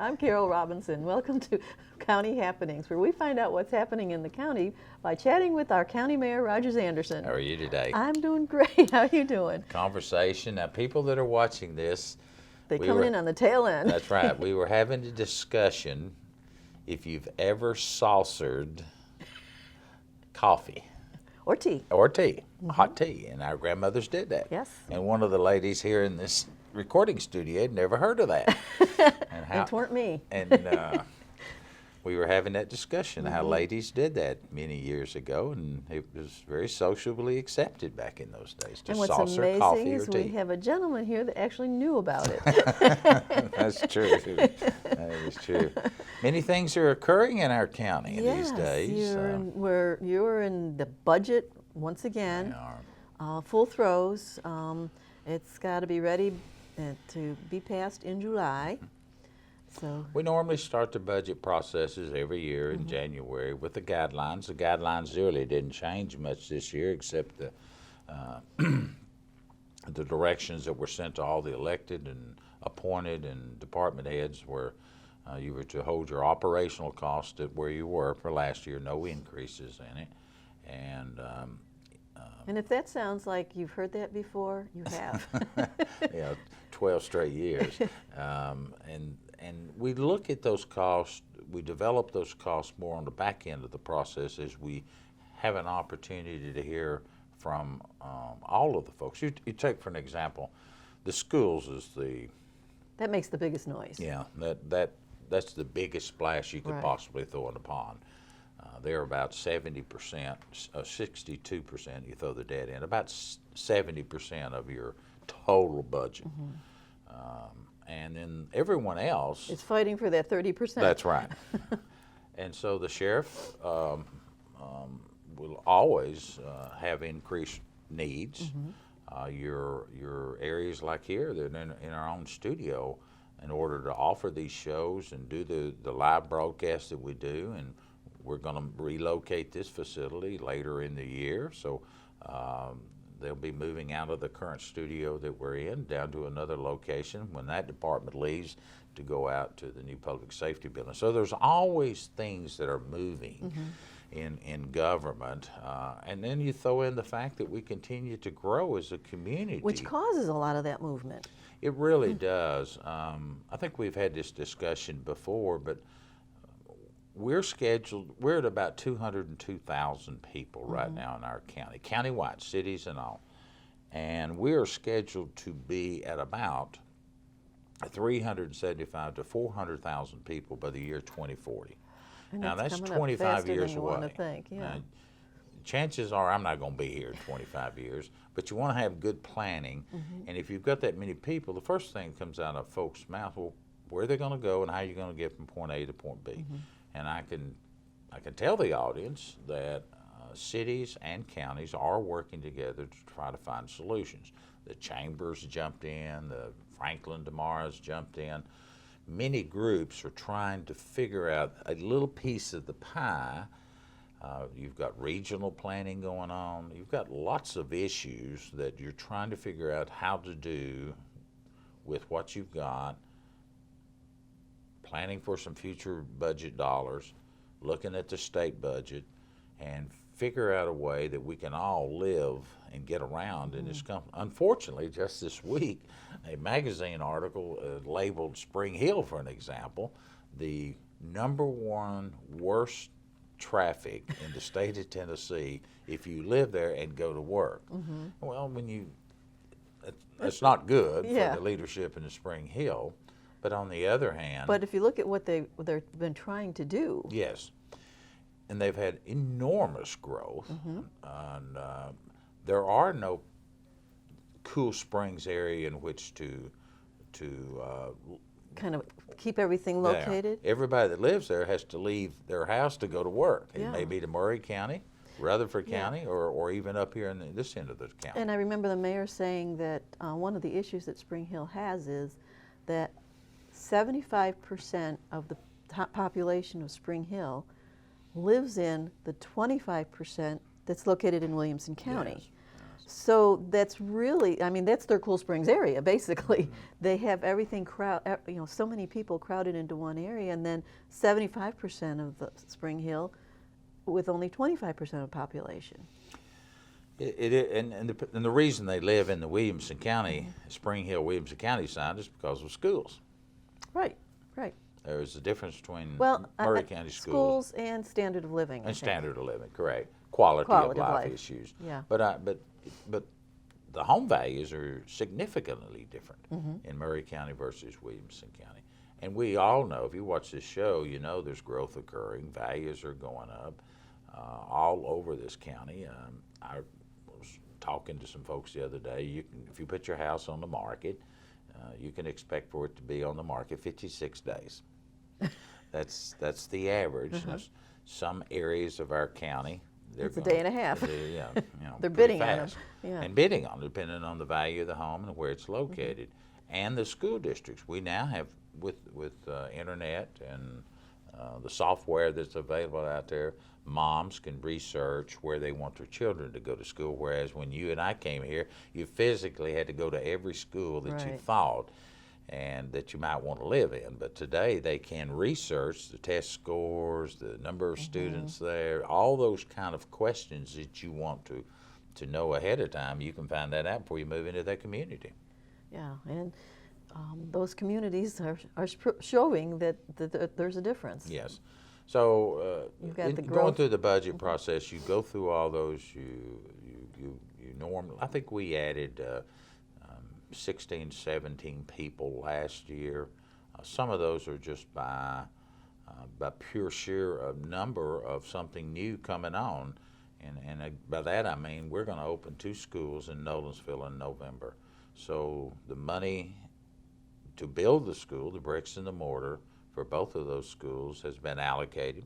I'm Carole Robinson. Welcome to County Happenings, where we find out what's happening in the county by chatting with our County Mayor, Rogers Anderson. How are you today? I'm doing great. How are you doing? Conversation. Now, people that are watching this, They're coming in on the tail end. That's right. We were having a discussion if you've ever saucered coffee. Or tea. Or tea, hot tea, and our grandmothers did that. Yes. And one of the ladies here in this recording studio had never heard of that. It weren't me. And we were having that discussion, how ladies did that many years ago, and it was very sociably accepted back in those days to And what's saucer amazing coffee is or tea. we have a gentleman here that actually knew about it. That's true. That is true. Many things are occurring in our county these days. You're in the budget once again, full throes. It's got to be ready to be passed in July. So we normally start the budget processes every year in January with the guidelines. The guidelines really didn't change much this year, except the the directions that were sent to all the elected and appointed and department heads were you were to hold your operational cost at where you were for last year, no increases in it. And if that sounds like you've heard that before, you have. 12 straight years. And we look at those costs, we develop those costs more on the back end of the process as we have an opportunity to hear from all of the folks. You take, for an example, the schools is the... That makes the biggest noise. Yeah, that's the biggest splash you could possibly throw in the pond. They're about 70%, 62%, you throw the debt in, about 70% of your total budget. And then everyone else... It's fighting for that 30%. That's right. And so the sheriff will always have increased needs. Your areas like here, they're in our own studio in order to offer these shows and do the live broadcast that we do, and we're going to relocate this facility later in the year. So they'll be moving out of the current studio that we're in down to another location when that department leaves to go out to the new public safety building. So there's always things that are moving in government. And then you throw in the fact that we continue to grow as a community. Which causes a lot of that movement. It really does. I think we've had this discussion before, but we're at about 202,000 people right now in our county, countywide, cities and all. And we're scheduled to be at about 375 to 400,000 people by the year 2040. And now that's 25 years away. Chances are I'm not going to be here in 25 years, but you want to have good planning. And if you've got that many people, the first thing that comes out of folks' mouth, well, where are they going to go and how are you going to get from point A to point B? And I can tell the audience that cities and counties are working together to try to find solutions. The Chambers jumped in, the Franklin Demara's jumped in. Many groups are trying to figure out a little piece of the pie. You've got regional planning going on. You've got lots of issues that you're trying to figure out how to do with what you've got, planning for some future budget dollars, looking at the state budget, and figure out a way that we can all live and get around in this company. Unfortunately, just this week, a magazine article labeled Spring Hill, for an example, the #1 worst traffic in the state of Tennessee if you live there and go to work. Well, that's not good for the leadership in the Spring Hill. But on the other hand... But if you look at what they've been trying to do... Yes. And they've had enormous growth. And there are no Cool Springs area in which to kind of keep everything located? Everybody that lives there has to leave their house to go to work. It may be to Murray County, Rutherford County, or even up here in this end of the county. And I remember the mayor saying that one of the issues that Spring Hill has is that 75% of the population of Spring Hill lives in the 25% that's located in Williamson County. So that's really, I mean, that's their Cool Springs area, basically. They have everything, so many people crowded into one area, and then 75% of the Spring Hill with only 25% of the population. And the reason they live in the Williamson County, Spring Hill, Williamson County side is because of schools. Right, right. There's a difference between Well, Murray County schools and standard of living. and standard of living, correct. Quality of life issues. Yeah. But the home values are significantly different in Murray County versus Williamson County. And we all know, if you watch this show, you know there's growth occurring. Values are going up all over this county. I was talking to some folks the other day. If you put your house on the market, you can expect for it to be on the market 56 days. That's the average. Now, some areas of our county, it's a day and a half. They're bidding fast. on them. Yeah. And bidding on it, depending on the value of the home and where it's located. And the school districts. We now have, with internet and the software that's available out there, moms can research where they want their children to go to school, whereas when you and I came here, you physically had to go to every school that you thought and that you might want to live in. But today they can research the test scores, the number of students there, all those kind of questions that you want to know ahead of time. You can find that out before you move into that community. Yeah, and those communities are showing that there's a difference. Yes. So going through the budget process, you go through all those. You normally, I think we added 16, 17 people last year. Some of those are just by pure sheer number of something new coming on. And by that I mean we're going to open 2 schools in Nolensville in November. So the money to build the school, the bricks and the mortar for both of those schools has been allocated.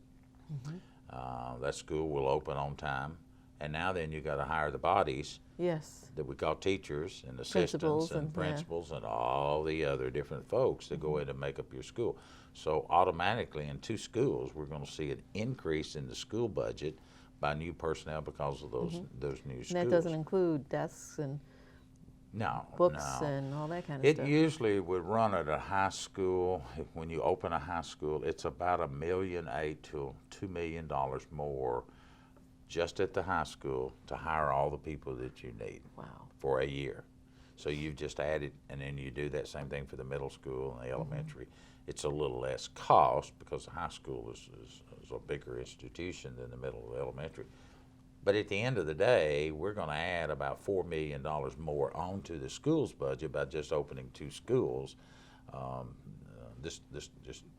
That school will open on time. And now then you got to hire the bodies that we call teachers and assistants and principals and all the other different folks that go in and make up your school. So automatically in 2 schools we're going to see an increase in the school budget by new personnel because of those new schools. And that doesn't include desks and books and all that kind of stuff. It usually would run at a high school. When you open a high school, it's about $1.8 million to $2 million more just at the high school to hire all the people that you need for a year. So you've just added, and then you do that same thing for the middle school and the elementary. It's a little less cost because the high school is a bigger institution than the middle and elementary. But at the end of the day, we're going to add about $4 million more onto the school's budget by just opening 2 schools. This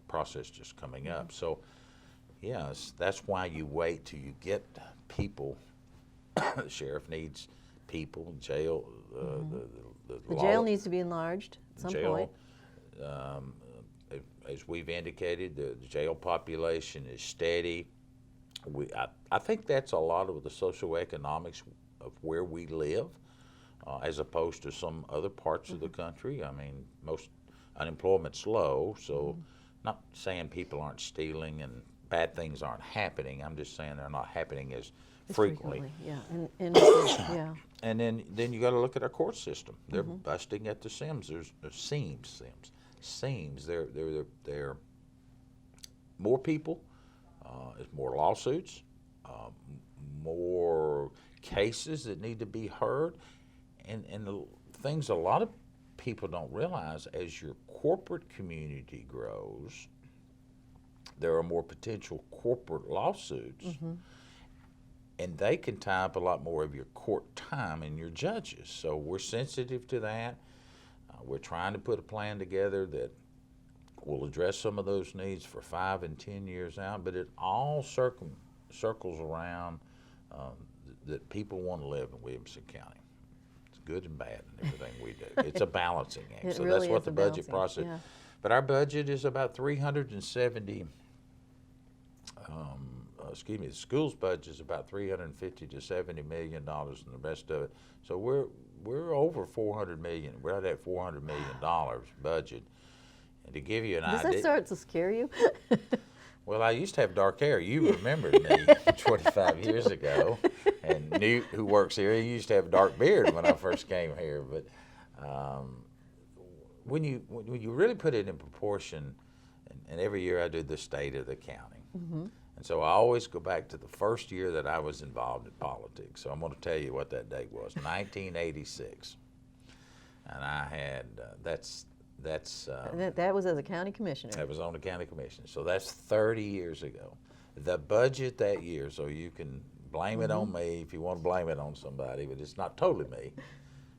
process just coming up. So, yes, that's why you wait till you get people. The sheriff needs people. Jail. The jail needs to be enlarged at some point. As we've indicated, the jail population is steady. I think that's a lot of the socioeconomics of where we live, as opposed to some other parts of the country. I mean, most unemployment's low, so not saying people aren't stealing and bad things aren't happening. I'm just saying they're not happening as frequently. Yeah, And then you got to look at our court system. They're busting at the seams. There's seams. They're more people. It's more lawsuits, more cases that need to be heard, and the things a lot of people don't realize, as your corporate community grows, there are more potential corporate lawsuits, and they can tie up a lot more of your court time and your judges. So we're sensitive to that. We're trying to put a plan together that will address some of those needs for 5 and 10 years out, but it all circles around that people want to live in Williamson County. It's good and bad in everything we do. It's a balancing act. So really that's what the budget process. Yeah. But our budget is about the school's budget is about $350 to $70 million, and the rest of it. So we're over $400 million. We're at that $400 million budget. And to give you an idea, does that start to scare you? Well, I used to have dark hair. You remembered me 25 years ago. And Newt, who works here, he used to have a dark beard when I first came here. But when you really put it in proportion, and every year I do the state of the county. And so I always go back to the first year that I was involved in politics. So I'm going to tell you what that date was, 1986. And I had, that was as a county commissioner. That was on the county commission. So that's 30 years ago. The budget that year, so you can blame it on me if you want to blame it on somebody, but it's not totally me.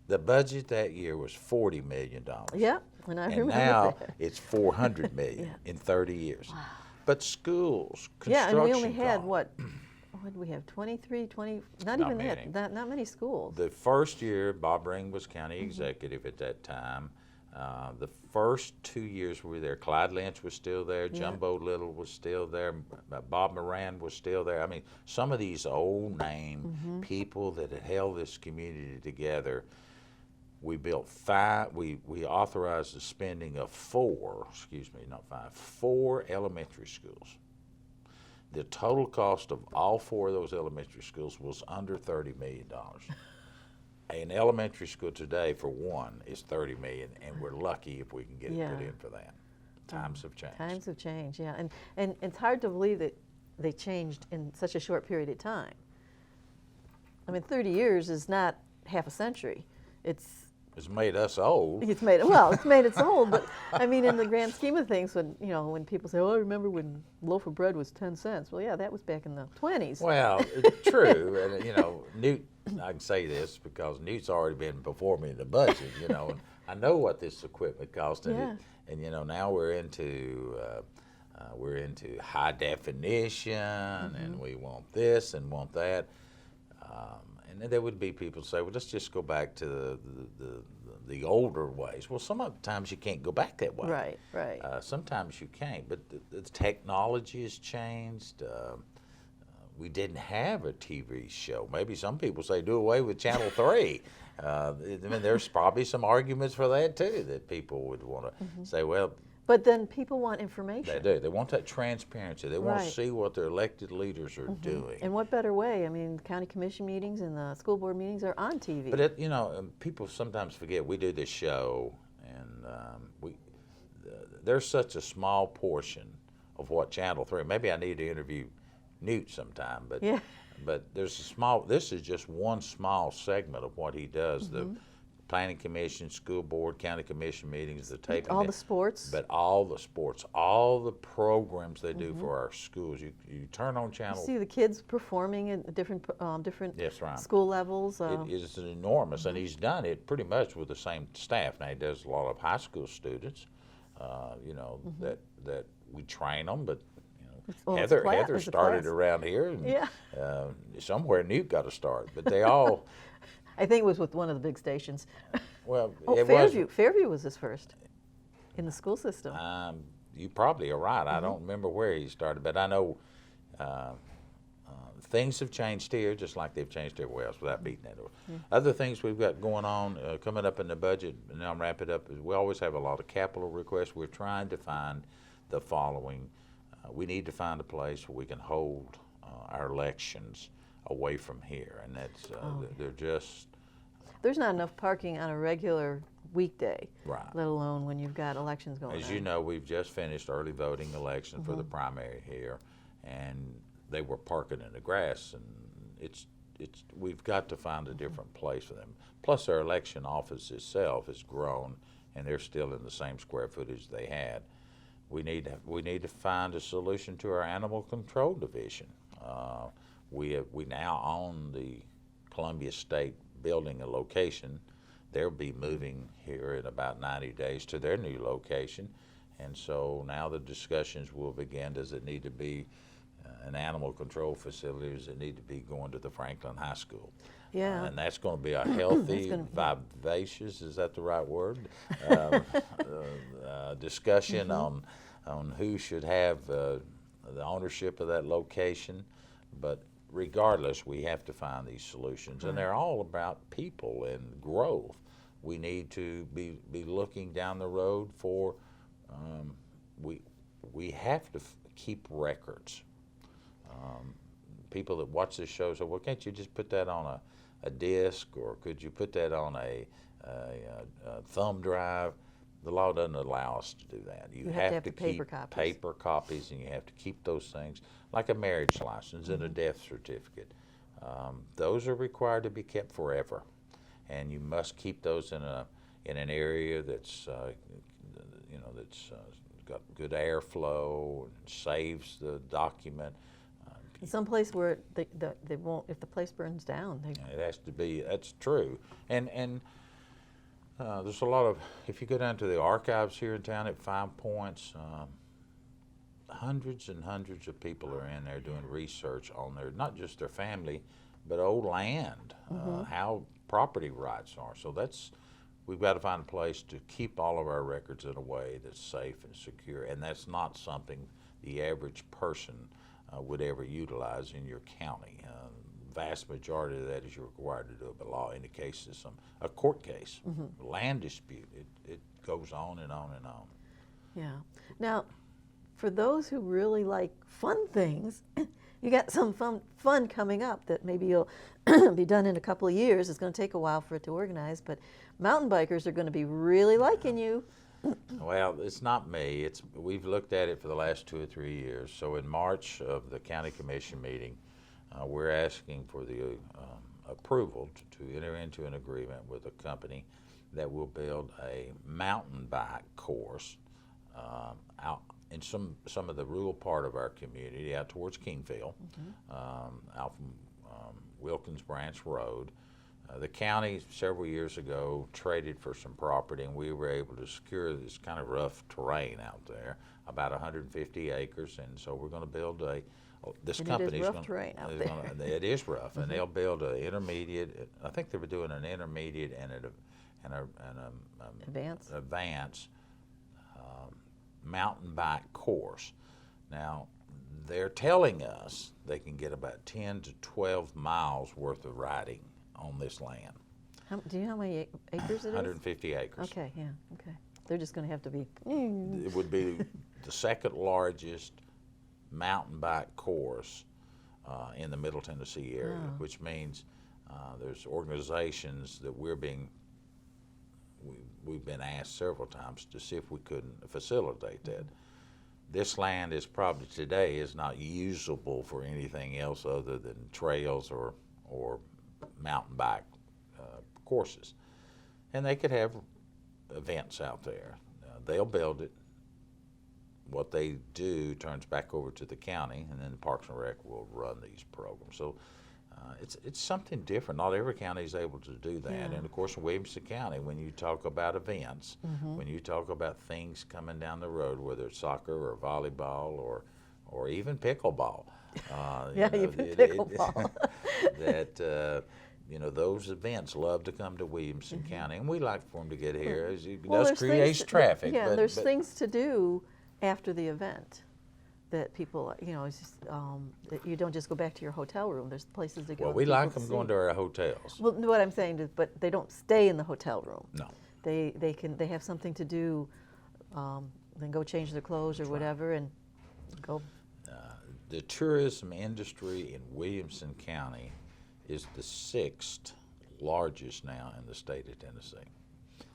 The budget that year was $40 million. Yeah, and I remember now that. it's $400 million in 30 years. Wow. But schools, construction Yeah, and we only had, costs. what did we have, 23, 20, not Not even many. that, not many schools. The first year, Bob Ring was county executive at that time. The first 2 years we were there, Clyde Lynch was still there, Jumbo Little was still there, Bob Moran was still there. I mean, some of these old name people that had held this community together. We built we authorized the spending of four elementary schools. The total cost of all four of those elementary schools was under $30 million. An elementary school today, for one, is $30 million, and we're lucky if we can get it put in for that. Times have changed. Times have changed, yeah. And it's hard to believe that they changed in such a short period of time. I mean, 30 years is not half a century. It's made us old. It's made us old, but I mean, in the grand scheme of things, when people say, "Oh, I remember when a loaf of bread was 10 cents." Well, yeah, that was back in the 20s. Well, it's true, and Newt. I can say this because Newt's already been before me in the budget. And I know what this equipment cost, and now we're into high definition, and we want this and want that. And there would be people say, well, let's just go back to the older ways. Well, sometimes you can't go back that way. Right. Sometimes you can't, but the technology has changed. We didn't have a TV show. Maybe some people say do away with Channel 3. I mean, there's probably some arguments for that too, that people would want to say, well. But then people want information. They do. They want that transparency. They want to see what their elected leaders are doing. And what better way? I mean, county commission meetings and the school board meetings are on TV. But people sometimes forget we do this show, and there's such a small portion of what Channel 3. Maybe I need to interview Newt sometime, but there's this is just one small segment of what he does. The planning commission, school board, county commission meetings, the taping. All the sports. But all the sports, all the programs they do for our schools. You turn on Channel. You see the kids performing at different That's right. school levels. It is enormous, and he's done it pretty much with the same staff. Now he does a lot of high school students, that we train them, but Heather started around here, and somewhere Newt got to start, but they all. I think it was with one of the big stations. Well, Fairview. Fairview was his first in the school system. You probably are right. I don't remember where he started, but I know things have changed here, just like they've changed everywhere else, without beating that over. Other things we've got going on, coming up in the budget, and now I'm wrapping it up, is we always have a lot of capital requests. We're trying to find the following. We need to find a place where we can hold our elections away from here, and that's they're just. There's not enough parking on a regular weekday, right, let alone when you've got elections going on. As you know, we've just finished early voting election for the primary here, and they were parking in the grass, and we've got to find a different place for them. Plus, our election office itself has grown, and they're still in the same square footage they had. We need to find a solution to our animal control division. We now own the Columbia State building a location. They'll be moving here in about 90 days to their new location, and so now the discussions will begin. Does it need to be an animal control facility? Does it need to be going to the Franklin High School? Yeah. And that's going to be a healthy, vivacious, is that the right word? Discussion on who should have the ownership of that location. But regardless, we have to find these solutions, and they're all about people and growth. We need to be looking down the road for we have to keep records. People that watch this show say, well, can't you just put that on a disc, or could you put that on a thumb drive? The law doesn't allow us to do that. You have to keep paper copies, and you have to keep those things, like a marriage license and a death certificate. Those are required to be kept forever, and you must keep those in an area that's that's got good airflow and saves the document. Someplace where they won't, if the place burns down. It has to be, that's true. And there's a lot of, if you go down to the archives here in town at 5 Points, hundreds and hundreds of people are in there doing research on their, not just their family, but old land, how property rights are. So we've got to find a place to keep all of our records in a way that's safe and secure, and that's not something the average person would ever utilize in your county. Vast majority of that is you're required to do it by law in the case of a court case, land dispute. It goes on and on and on. Yeah. Now, for those who really like fun things, you got some fun coming up that maybe you'll be done in a couple of years. It's going to take a while for it to organize, but mountain bikers are going to be really liking you. Well, it's not me. We've looked at it for the last 2 or 3 years. So in March of the county commission meeting, we're asking for the approval to enter into an agreement with a company that will build a mountain bike course out in some of the rural part of our community, out towards Kingfield, out from Wilkins Branch Road. The county several years ago traded for some property, and we were able to secure this kind of rough terrain out there, about 150 acres, and so we're going to build this company's rough terrain out there. It is rough, and they'll build an intermediate. I think they were doing an intermediate and an advanced mountain bike course. Now, they're telling us they can get about 10 to 12 miles worth of riding on this land. Do you know how many acres it is? 150 acres. Okay, yeah, okay. They're just going to have to be. It would be the second largest mountain bike course in the Middle Tennessee area, which means there's organizations that we've been asked several times to see if we couldn't facilitate that. This land is probably today is not usable for anything else other than trails or mountain bike courses, and they could have events out there. They'll build it. What they do turns back over to the county, and then the Parks and Rec will run these programs. So it's something different. Not every county is able to do that. And of course, in Williamson County, when you talk about events, when you talk about things coming down the road, whether it's soccer or volleyball or even pickleball, even pickleball. Those events love to come to Williamson County, and we like for them to get here. It Well, does create traffic. Yeah, there's things to do after the event that people, it's just, that you don't just go back to your hotel room. There's places to go. Well, we like them going to our hotels. Well, what I'm saying is, but they don't stay in the hotel room. No. They have something to do, then go change their clothes or whatever and go. The tourism industry in Williamson County is the 6th largest now in the state of Tennessee.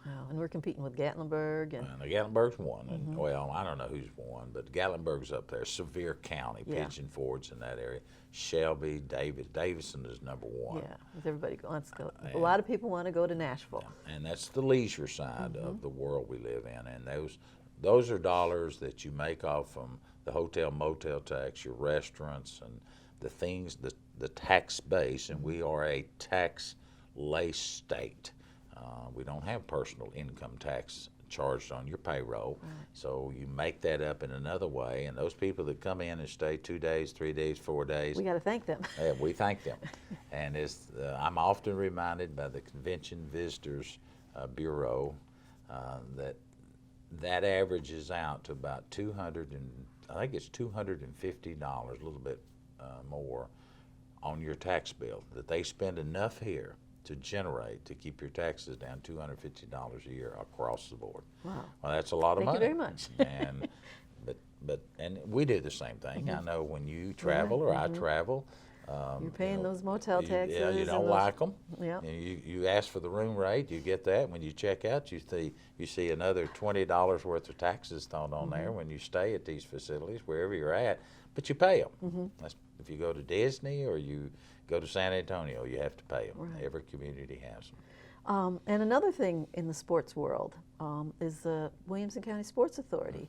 Wow, and we're competing with Gatlinburg. And Gatlinburg's won, and well, I don't know who's won, but Gatlinburg's up there. Sevier County, Pigeon Forge's in that area. Shelby, Davison is number 1. Yeah, everybody wants to go. A lot of people want to go to Nashville. And that's the leisure side of the world we live in, and those are dollars that you make off from the hotel, motel tax, your restaurants, and the things, the tax base, and we are a tax-laced state. We don't have personal income tax charged on your payroll, so you make that up in another way, and those people that come in and stay 2 days, 3 days, 4 days, we got to thank them. we thank them. And I'm often reminded by the Convention Visitors Bureau that averages out to about $250, a little bit more on your tax bill, that they spend enough here to keep your taxes down $250 a year across the board. Wow. Well, that's a lot of money. Thank you very much. But and we do the same thing. I know when you travel or I travel, you're paying those motel taxes. Yeah, you don't like them. Yeah. You ask for the room rate, you get that. When you check out, you see another $20 worth of taxes thrown on there when you stay at these facilities, wherever you're at. But you pay them. That's, if you go to Disney or you go to San Antonio, you have to pay them. Right. Every community has them. And another thing in the sports world is the Williamson County Sports Authority.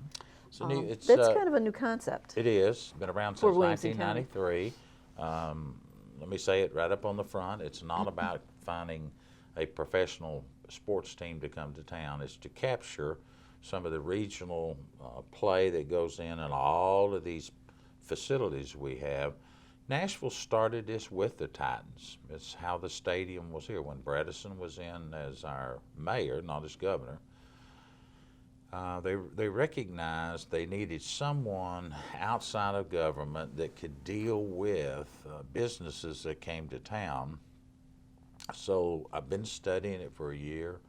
That's kind of a new concept. It is. Been around since 1993. Let me say it right up on the front. It's not about finding a professional sports team to come to town. It's to capture some of the regional play that goes in and all of these facilities we have. Nashville started this with the Titans. It's how the stadium was here. When Bredesen was in as our mayor, not as governor, they recognized they needed someone outside of government that could deal with businesses that came to town. So I've been studying it for a year.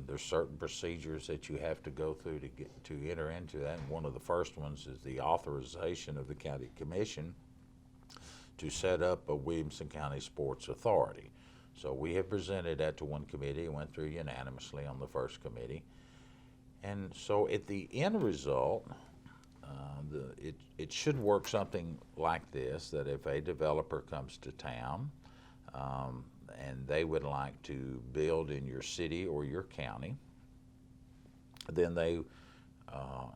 There's certain procedures that you have to go through to enter into that. And one of the first ones is the authorization of the county commission to set up a Williamson County Sports Authority. So we have presented that to one committee. It went through unanimously on the first committee. And so at the end result, it should work something like this, that if a developer comes to town and they would like to build in your city or your county, then they,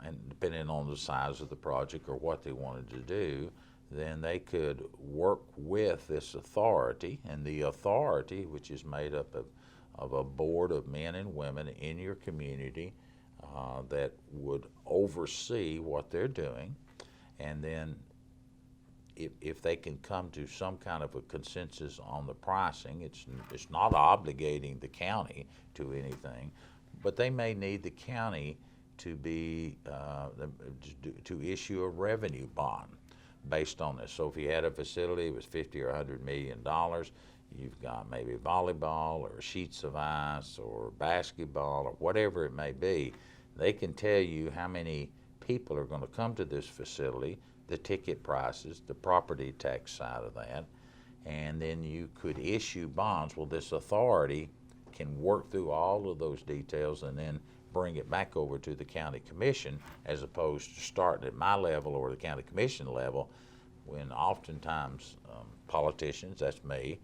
and depending on the size of the project or what they wanted to do, then they could work with this authority, and the authority, which is made up of a board of men and women in your community that would oversee what they're doing, and then if they can come to some kind of a consensus on the pricing, it's not obligating the county to anything, but they may need the county to be to issue a revenue bond based on this. So if you had a facility that was $50 or $100 million, you've got maybe volleyball or sheets of ice or basketball or whatever it may be, they can tell you how many people are going to come to this facility, the ticket prices, the property tax side of that, and then you could issue bonds. Well, this authority can work through all of those details and then bring it back over to the county commission, as opposed to starting at my level or the county commission level, when oftentimes politicians, that's me,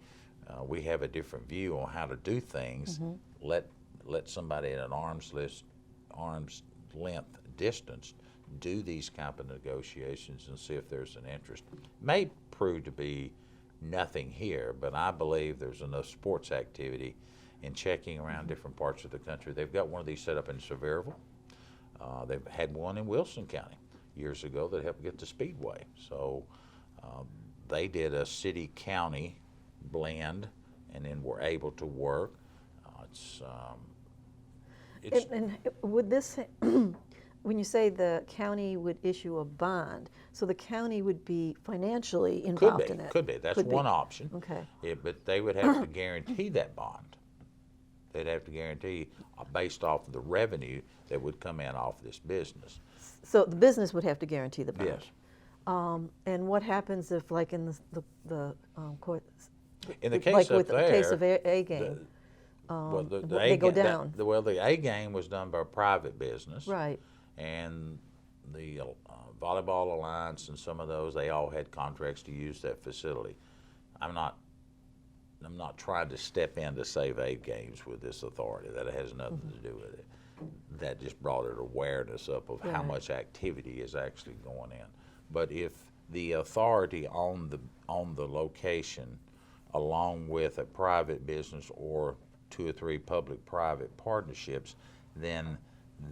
we have a different view on how to do things. Let somebody at an arm's length distance do these kind of negotiations and see if there's an interest. May prove to be nothing here, but I believe there's enough sports activity in checking around different parts of the country. They've got one of these set up in Sevierville. They've had one in Wilson County years ago that helped get the Speedway. So they did a city-county blend and then were able to work. And would this, when you say the county would issue a bond, so the county would be financially involved in it? Could be. That's one option. Okay. Yeah, but they would have to guarantee that bond. They'd have to guarantee based off of the revenue that would come in off this business. So the business would have to guarantee the bond? Yes. And what happens if, like in the court, in the case like up with there, the case of A game, they go down? The A game was done by a private business. Right. And the Volleyball Alliance and some of those, they all had contracts to use that facility. I'm not trying to step in to save A games with this authority. That has nothing to do with it. That just brought an awareness up of how much activity is actually going in. But if the authority on the location, along with a private business or 2 or 3 public-private partnerships, then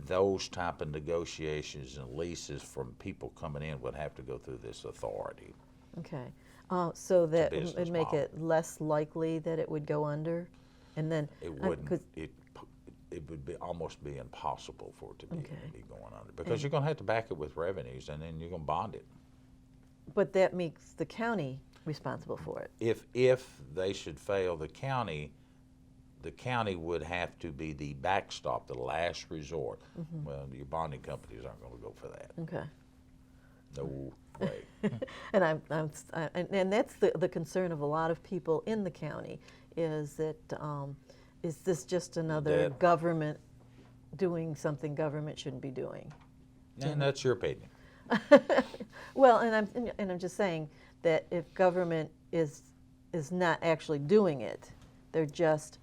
those type of negotiations and leases from people coming in would have to go through this authority. Okay. So that would make it less likely that it would go under, and then it wouldn't. It would almost be impossible for it to be going under, because you're going to have to back it with revenues, and then you're going to bond it. But that makes the county responsible for it. If they should fail, the county would have to be the backstop, the last resort. Well, your bonding companies aren't going to go for that. Okay. No way. And that's the concern of a lot of people in the county, is that is this just another government doing something government shouldn't be doing? And that's your opinion. Well, and I'm just saying that if government is not actually doing it, they're just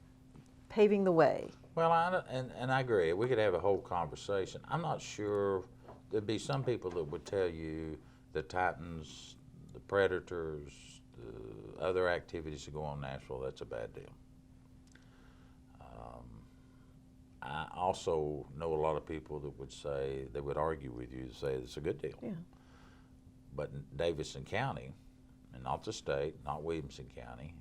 paving the way. Well, and I agree. We could have a whole conversation. I'm not sure. There'd be some people that would tell you the Titans, the Predators, the other activities that go on in Nashville, that's a bad deal. I also know a lot of people that would say, they would argue with you to say it's a good deal. Yeah. But in Davidson County, and not the state, not Williamson County,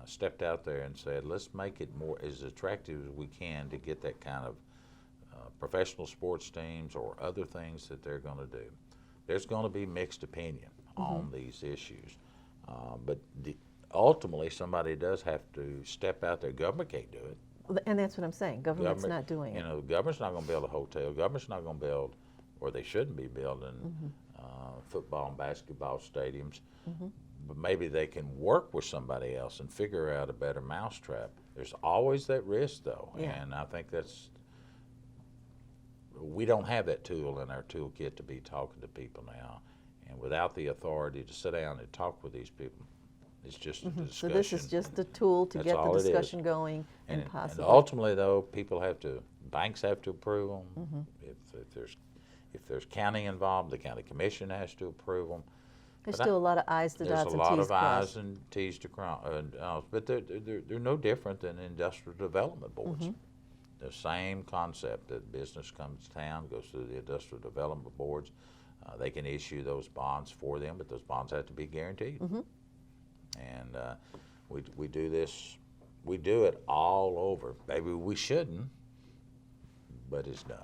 stepped out there and said, let's make it more as attractive as we can to get that kind of professional sports teams or other things that they're going to do. There's going to be mixed opinion on these issues. But ultimately, somebody does have to step out there. Government can't do it. And that's what I'm saying. Government's not doing it. You know, the government's not going to build a hotel. Government's not going to build, or they shouldn't be building football and basketball stadiums. But maybe they can work with somebody else and figure out a better mousetrap. There's always that risk, though, and I think we don't have that tool in our toolkit to be talking to people now. And without the authority to sit down and talk with these people, it's just a discussion. So this is just a tool to get the discussion going and possibly. And ultimately, though, banks have to approve them. If there's county involved, the county commission has to approve them. There's still a lot of I's to dots and T's crossed. There's a lot of I's and T's to cross. But they're no different than industrial development boards. The same concept that business comes to town, goes through the industrial development boards. They can issue those bonds for them, but those bonds have to be guaranteed. And we do this, we do it all over. Maybe we shouldn't, but it's done.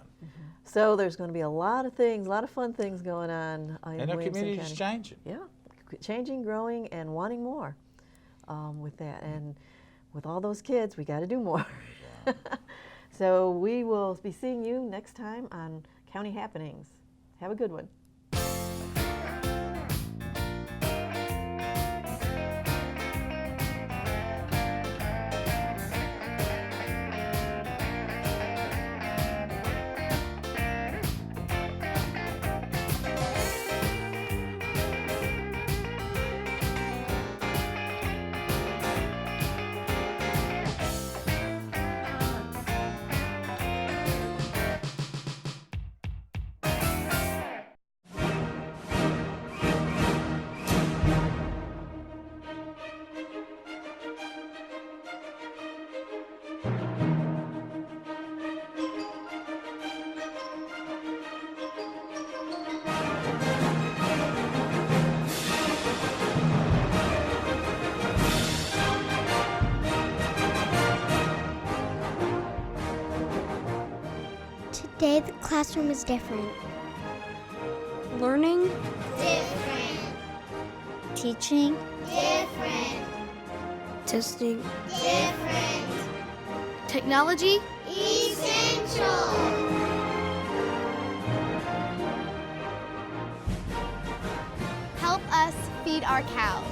So there's going to be a lot of things, a lot of fun things going on in and our Williamson community County. is changing. Yeah, changing, growing, and wanting more with that. And with all those kids, we got to do more. So we will be seeing you next time on County Happenings. Have a good one. Today the classroom is different. Learning? Different. Teaching? Different. Testing? Different. Technology? Essential. Help us feed our cows.